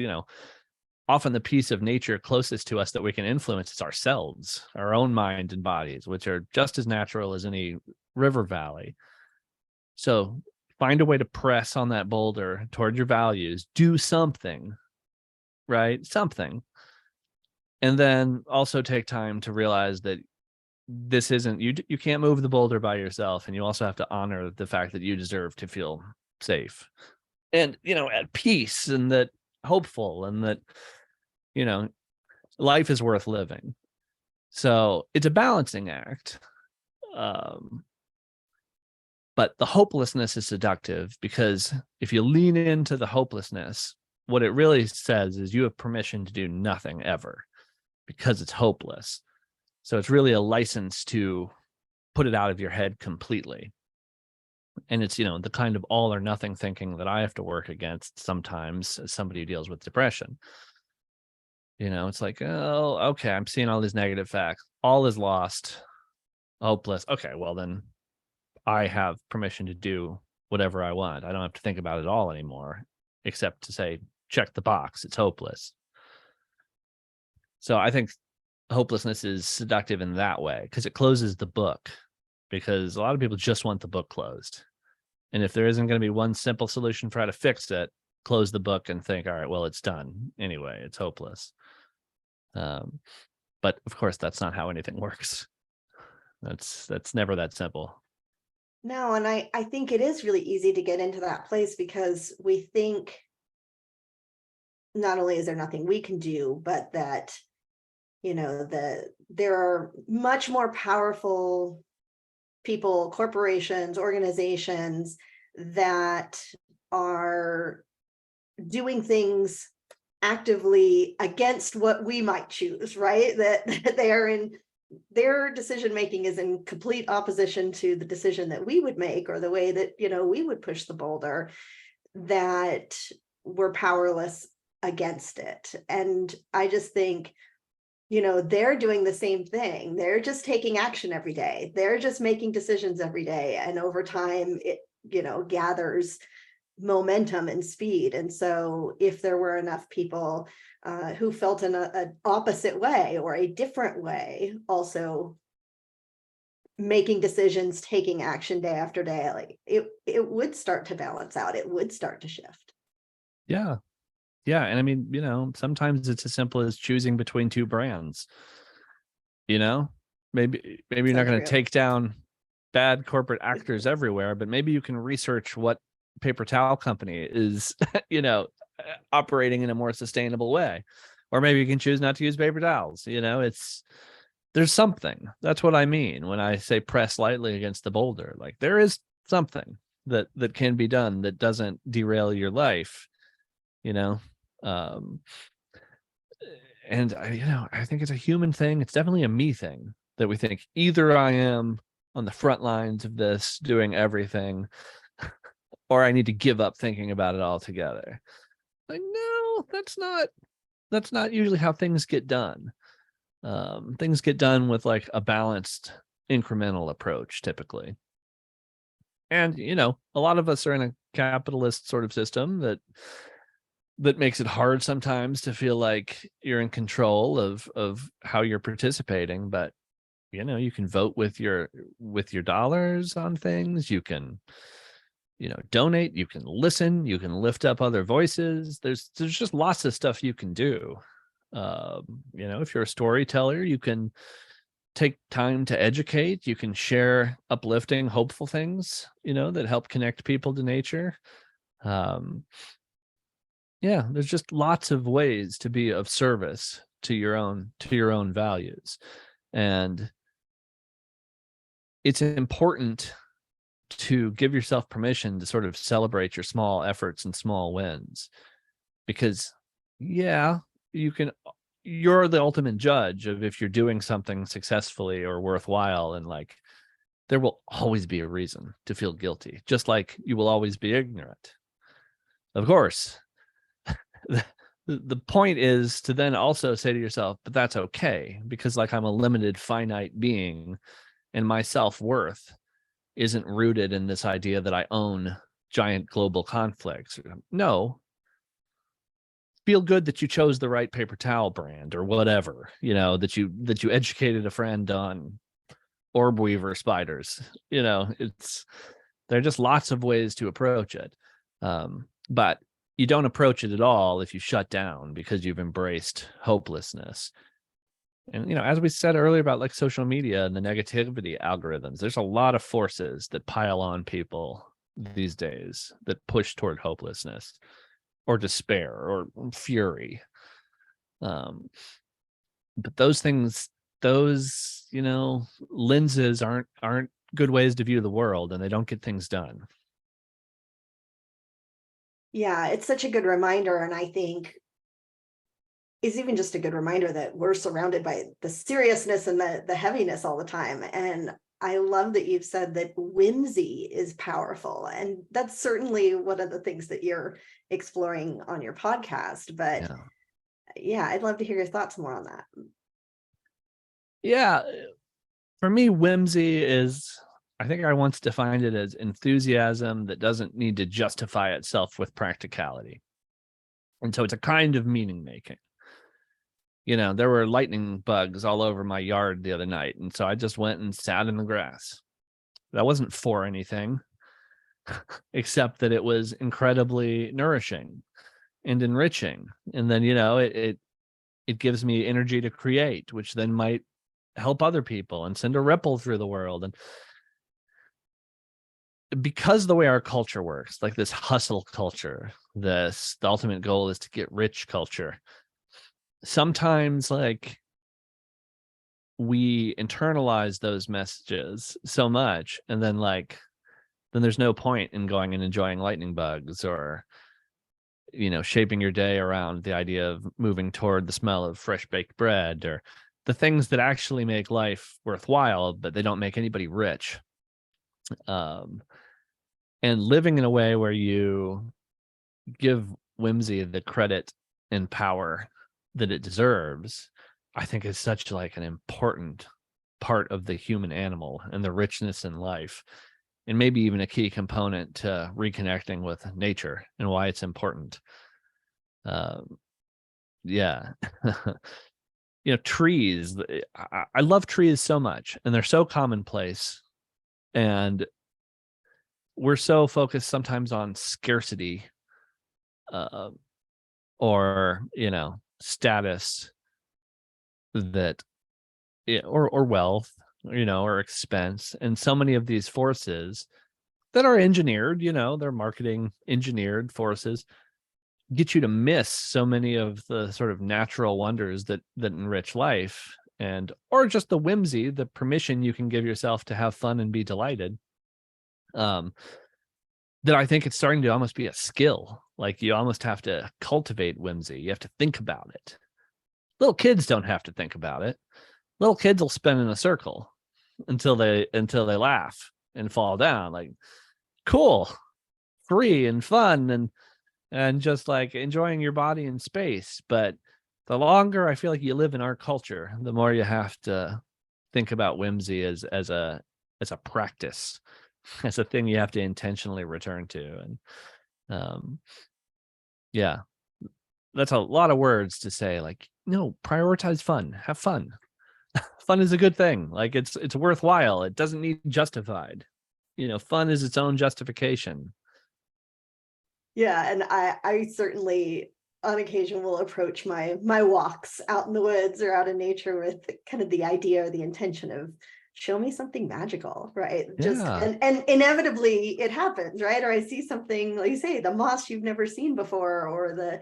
often the piece of nature closest to us that we can influence is ourselves, our own mind and bodies, which are just as natural as any river valley. So find a way to press on that boulder toward your values. Do something, right? Something. And then also take time to realize that this isn't, you can't move the boulder by yourself. And you also have to honor the fact that you deserve to feel safe and, at peace, and that hopeful, and that, life is worth living. So it's a balancing act. But the hopelessness is seductive, because if you lean into the hopelessness, what it really says is you have permission to do nothing ever, because it's hopeless. So it's really a license to put it out of your head completely. And it's, the kind of all or nothing thinking that I have to work against sometimes as somebody who deals with depression. It's like, oh, okay, I'm seeing all these negative facts. All is lost, hopeless. Okay, well then I have permission to do whatever I want. I don't have to think about it all anymore, except to say, check the box, it's hopeless. So I think hopelessness is seductive in that way, because it closes the book, because a lot of people just want the book closed. And if there isn't going to be one simple solution for how to fix it, close the book and think, all right, well, it's done anyway, it's hopeless. But of course, that's not how anything works. That's never that simple. No, and I think it is really easy to get into that place, because we think not only is there nothing we can do, but that, there are much more powerful people, corporations, organizations that are doing things actively against what we might choose, right? That they are in, their decision making is in complete opposition to the decision that we would make, or the way that, we would push the boulder, that we're powerless against it. And I just think, they're doing the same thing. They're just taking action every day. They're just making decisions every day. And over time, it, gathers momentum and speed. And so if there were enough people who felt in an opposite way or a different way, also making decisions, taking action day after day, like it would start to balance out. It would start to shift. Yeah. Yeah. And I mean, sometimes it's as simple as choosing between two brands. Maybe you're not going to take down bad corporate actors everywhere, but maybe you can research what paper towel company is, operating in a more sustainable way. Or maybe you can choose not to use paper towels. There's something. That's what I mean when I say press lightly against the boulder. Like, there is something that can be done that doesn't derail your life, and I think it's a human thing. It's definitely a me thing that we think either I am on the front lines of this doing everything, or I need to give up thinking about it altogether. Like, no, that's not usually how things get done. Things get done with like a balanced incremental approach typically. And, a lot of us are in a capitalist sort of system that makes it hard sometimes to feel like you're in control of how you're participating. But, you can vote with your dollars on things. You can, donate, you can listen, you can lift up other voices. There's just lots of stuff you can do. If you're a storyteller, you can take time to educate. You can share uplifting, hopeful things, that help connect people to nature. There's just lots of ways to be of service to your own values. And it's important to give yourself permission to sort of celebrate your small efforts and small wins, because you're the ultimate judge of if you're doing something successfully or worthwhile. And like, there will always be a reason to feel guilty, just like you will always be ignorant. Of course, the point is to then also say to yourself, but that's okay, because like, I'm a limited, finite being, and my self-worth isn't rooted in this idea that I own giant global conflicts. No. Feel good that you chose the right paper towel brand or whatever, that you educated a friend on orb weaver spiders. There are just lots of ways to approach it. But you don't approach it at all if you shut down because you've embraced hopelessness. And, as we said earlier about like social media and the negativity algorithms, there's a lot of forces that pile on people these days that push toward hopelessness or despair or fury. But those things, lenses aren't good ways to view the world, and they don't get things done. Yeah, it's such a good reminder. And I think is even just a good reminder that we're surrounded by the seriousness and the heaviness all the time. And I love that you've said that whimsy is powerful. And that's certainly one of the things that you're exploring on your podcast. But yeah, I'd love to hear your thoughts more on that. Yeah. For me, whimsy is, I think I once defined it as enthusiasm that doesn't need to justify itself with practicality. And so it's a kind of meaning making. There were lightning bugs all over my yard the other night. And so I just went and sat in the grass. That wasn't for anything, except that it was incredibly nourishing and enriching. And then, it gives me energy to create, which then might help other people and send a ripple through the world. And because the way our culture works, like this hustle culture, the ultimate goal is to get rich culture. Sometimes like we internalize those messages so much, and then there's no point in going and enjoying lightning bugs or shaping your day around the idea of moving toward the smell of fresh baked bread or the things that actually make life worthwhile, but they don't make anybody rich. And living in a way where you give whimsy the credit and power that it deserves, I think is such like an important part of the human animal and the richness in life. and maybe even a key component to reconnecting with nature and why it's important. Yeah. Trees. I love trees so much, and they're so commonplace. And we're so focused sometimes on scarcity, or status, that or wealth, or expense, and so many of these forces that are engineered, they're marketing engineered forces, get you to miss so many of the sort of natural wonders that enrich life, and or just the whimsy, the permission you can give yourself to have fun and be delighted. That I think it's starting to almost be a skill. Like, you almost have to cultivate whimsy. You have to think about it. Little kids don't have to think about it. Little kids will spin in a circle until they laugh and fall down. Like, cool, free and fun, and just like enjoying your body in space. But the longer I feel like you live in our culture, the more you have to think about whimsy as a practice, as a thing you have to intentionally return to. And yeah, that's a lot of words to say. Like, no, prioritize fun, have fun. Fun is a good thing. Like, it's worthwhile. It doesn't need justified. Fun is its own justification. Yeah, and I certainly on occasion will approach my walks out in the woods or out in nature with kind of the idea or the intention of, show me something magical, right? Just and inevitably it happens, right? Or I see something, like you say, the moss you've never seen before, or the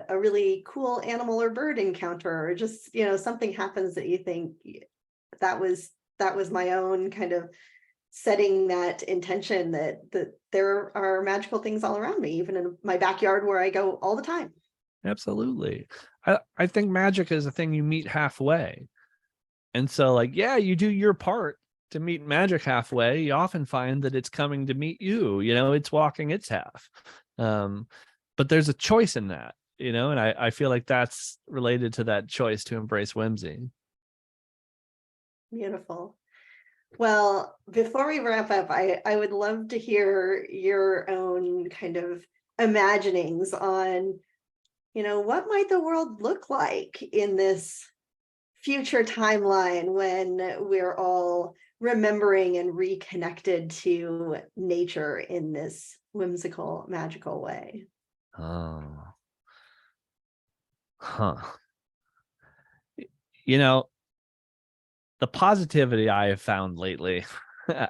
a really cool animal or bird encounter, or just something happens that you think that was my own kind of setting that intention that there are magical things all around me, even in my backyard where I go all the time. Absolutely. I think magic is a thing you meet halfway. And so, like, yeah, you do your part to meet magic halfway. You often find that it's coming to meet you, it's walking its half. But there's a choice in that, and I feel like that's related to that choice to embrace whimsy. Beautiful. Well, before we wrap up, I would love to hear your own kind of imaginings on, what might the world look like in this future timeline when we're all remembering and reconnected to nature in this whimsical, magical way. Oh. The positivity I have found lately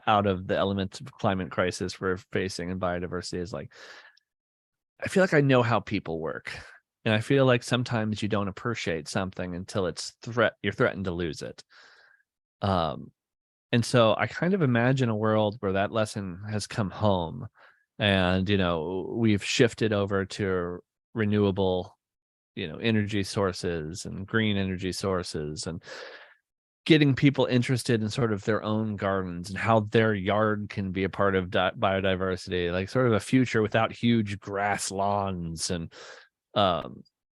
out of the elements of climate crisis we're facing in biodiversity is, like, I feel like I know how people work. And I feel like sometimes you don't appreciate something until you're threatened to lose it. And so I kind of imagine a world where that lesson has come home, and, we've shifted over to renewable, energy sources and green energy sources, and getting people interested in sort of their own gardens and how their yard can be a part of biodiversity, like sort of a future without huge grass lawns, and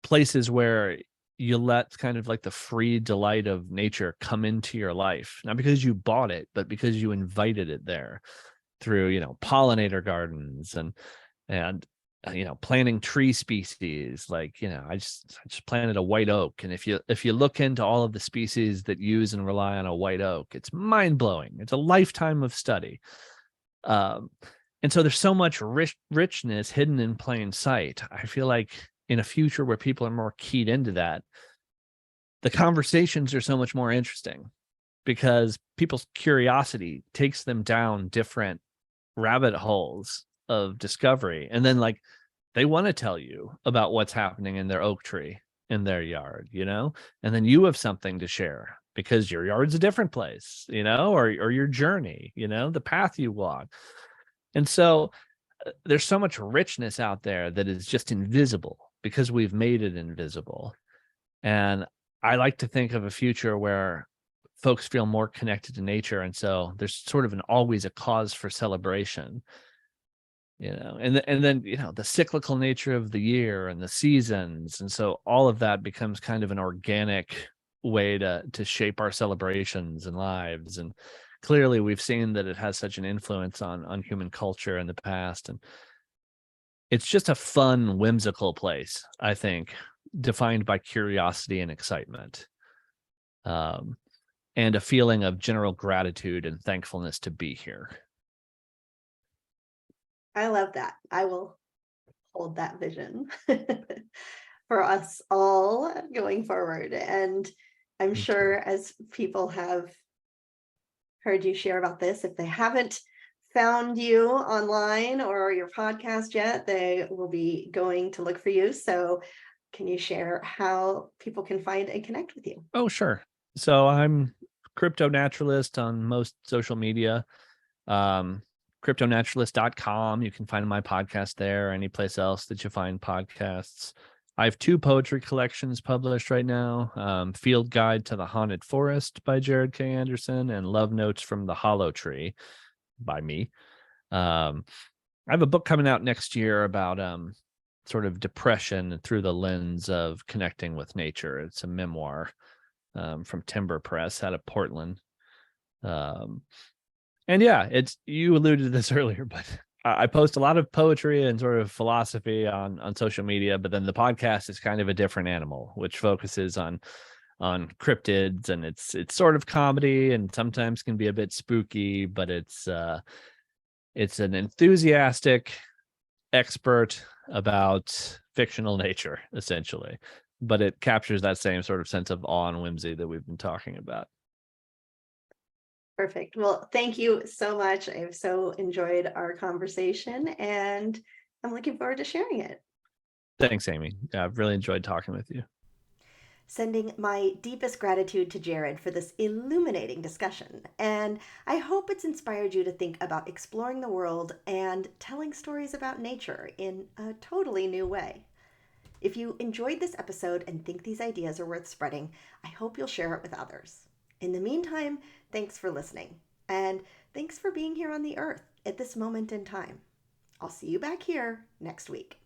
places where you let kind of like the free delight of nature come into your life, not because you bought it, but because you invited it there through, pollinator gardens and planting tree species. Like, I just planted a white oak, and if you look into all of the species that use and rely on a white oak, it's mind-blowing. It's a lifetime of study. And so there's so much richness hidden in plain sight. I feel like in a future where people are more keyed into that, the conversations are so much more interesting, because people's curiosity takes them down different rabbit holes of discovery, and then, like, they want to tell you about what's happening in their oak tree in their yard, and then you have something to share because your yard's a different place, or your journey, the path you walk. And so there's so much richness out there that is just invisible because we've made it invisible. And I like to think of a future where folks feel more connected to nature, and so there's sort of always a cause for celebration. And then the cyclical nature of the year and the seasons, and so all of that becomes kind of an organic way to shape our celebrations and lives. And clearly we've seen that it has such an influence on human culture in the past. And it's just a fun, whimsical place, I think, defined by curiosity and excitement, and a feeling of general gratitude and thankfulness to be here. I love that. I will hold that vision for us all going forward. And I'm Me sure too. as people have heard you share about this, if they haven't found you online or your podcast yet, they will be going to look for you. So can you share how people can find and connect with you? Oh, sure. So I'm CryptoNaturalist on most social media. CryptoNaturalist.com. You can find my podcast there, any place else that you find podcasts. I have 2 poetry collections published right now, Field Guide to the Haunted Forest by Jarod K. Anderson and Love Notes from the Hollow Tree by me. I have a book coming out next year about sort of depression through the lens of connecting with nature. It's a memoir from Timber Press out of Portland. And yeah, it's, you alluded to this earlier, but I post a lot of poetry and sort of philosophy on social media, but then the podcast is kind of a different animal, which focuses on cryptids, and it's sort of comedy and sometimes can be a bit spooky, but it's an enthusiastic expert about fictional nature, essentially. But it captures that same sort of sense of awe and whimsy that we've been talking about. Perfect. Well, thank you so much. I've so enjoyed our conversation and I'm looking forward to sharing it. Thanks, Amy. I've really enjoyed talking with you. Sending my deepest gratitude to Jarod for this illuminating discussion, and I hope it's inspired you to think about exploring the world and telling stories about nature in a totally new way. If you enjoyed this episode and think these ideas are worth spreading, I hope you'll share it with others. In the meantime, thanks for listening, and thanks for being here on the earth at this moment in time. I'll see you back here next week.